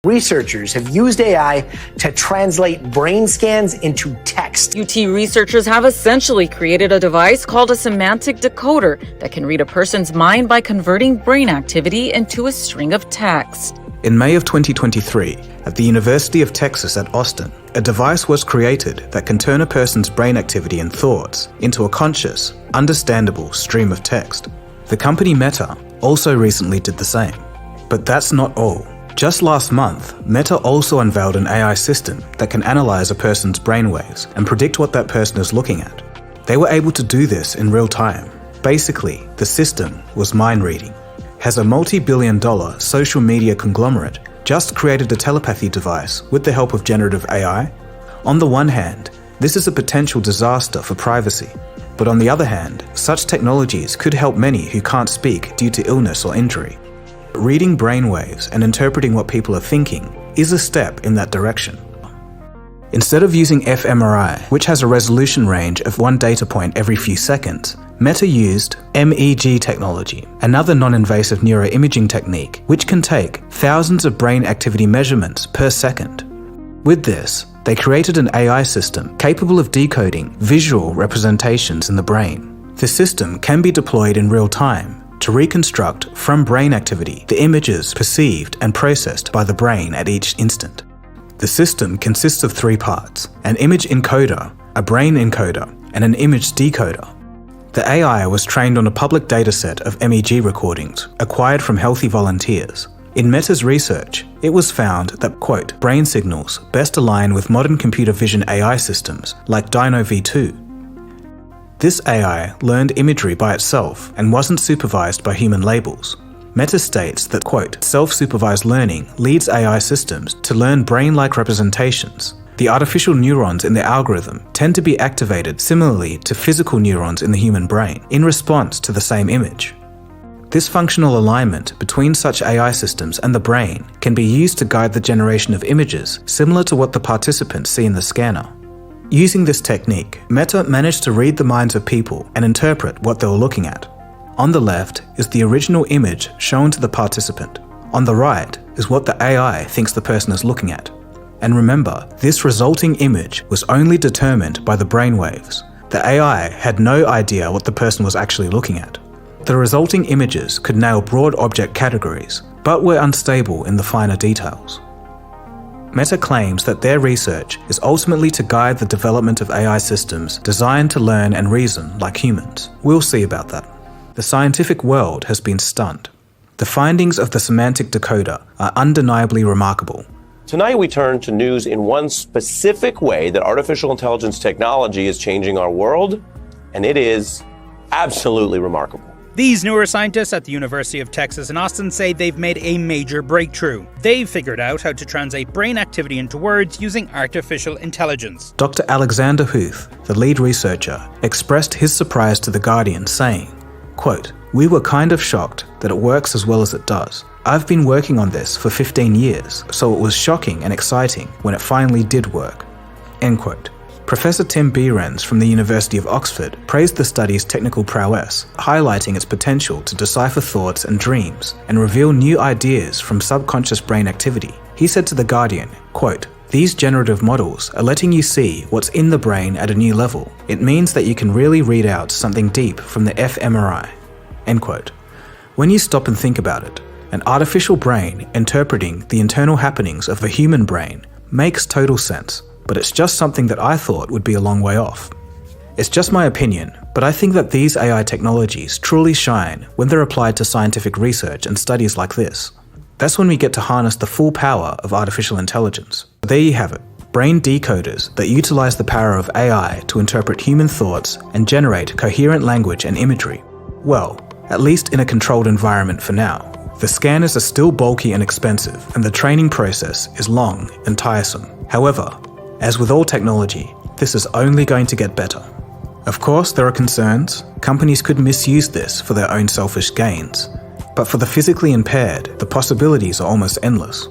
Researchers have used AI to translate brain scans into text. UT researchers have essentially created a device called a semantic decoder that can read a person's mind by converting brain activity into a string of text. In May of 2023, at the University of Texas at Austin, a device was created that can turn a person's brain activity and thoughts into a conscious, understandable stream of text. The company Meta also recently did the same. But that's not all. Just last month, Meta also unveiled an AI system that can analyze a person's brainwaves and predict what that person is looking at. They were able to do this in real time. Basically, the system was mind reading. Has a multi-billion-dollar social media conglomerate just created a telepathy device with the help of generative AI? On the one hand, this is a potential disaster for privacy. But on the other hand, such technologies could help many who can't speak due to illness or injury. Reading brainwaves and interpreting what people are thinking is a step in that direction. Instead of using fMRI, which has a resolution range of one data point every few seconds, Meta used MEG technology, another non-invasive neuroimaging technique, which can take thousands of brain activity measurements per second. With this, they created an AI system capable of decoding visual representations in the brain. The system can be deployed in real time to reconstruct from brain activity the images perceived and processed by the brain at each instant. The system consists of three parts: an image encoder, a brain encoder, and an image decoder. The AI was trained on a public dataset of MEG recordings acquired from healthy volunteers. In Meta's research, it was found that, quote, brain signals best align with modern computer vision AI systems like Dino V2. This AI learned imagery by itself and wasn't supervised by human labels. Meta states that, quote, self-supervised learning leads AI systems to learn brain-like representations. The artificial neurons in the algorithm tend to be activated similarly to physical neurons in the human brain in response to the same image. This functional alignment between such AI systems and the brain can be used to guide the generation of images similar to what the participants see in the scanner. Using this technique, Meta managed to read the minds of people and interpret what they were looking at. On the left is the original image shown to the participant. On the right is what the AI thinks the person is looking at. And remember, this resulting image was only determined by the brainwaves. The AI had no idea what the person was actually looking at. The resulting images could nail broad object categories, but were unstable in the finer details. Meta claims that their research is ultimately to guide the development of AI systems designed to learn and reason like humans. We'll see about that. The scientific world has been stunned. The findings of the semantic decoder are undeniably remarkable. Tonight we turn to news in one specific way that artificial intelligence technology is changing our world, and it is absolutely remarkable. These neuroscientists at the University of Texas in Austin say they've made a major breakthrough. They've figured out how to translate brain activity into words using artificial intelligence. Dr. Alexander Huth, the lead researcher, expressed his surprise to The Guardian, saying, quote, "We were kind of shocked that it works as well as it does. I've been working on this for 15 years, so it was shocking and exciting when it finally did work." End quote. Professor Tim Behrens from the University of Oxford praised the study's technical prowess, highlighting its potential to decipher thoughts and dreams and reveal new ideas from subconscious brain activity. He said to The Guardian, quote, "These generative models are letting you see what's in the brain at a new level. It means that you can really read out something deep from the fMRI." End quote. When you stop and think about it, an artificial brain interpreting the internal happenings of a human brain makes total sense. But it's just something that I thought would be a long way off. It's just my opinion, but I think that these AI technologies truly shine when they're applied to scientific research and studies like this. That's when we get to harness the full power of artificial intelligence. There you have it, brain decoders that utilize the power of AI to interpret human thoughts and generate coherent language and imagery. Well, at least in a controlled environment for now. The scanners are still bulky and expensive, and the training process is long and tiresome. However, as with all technology, this is only going to get better. Of course, there are concerns. Companies could misuse this for their own selfish gains. But for the physically impaired, the possibilities are almost endless.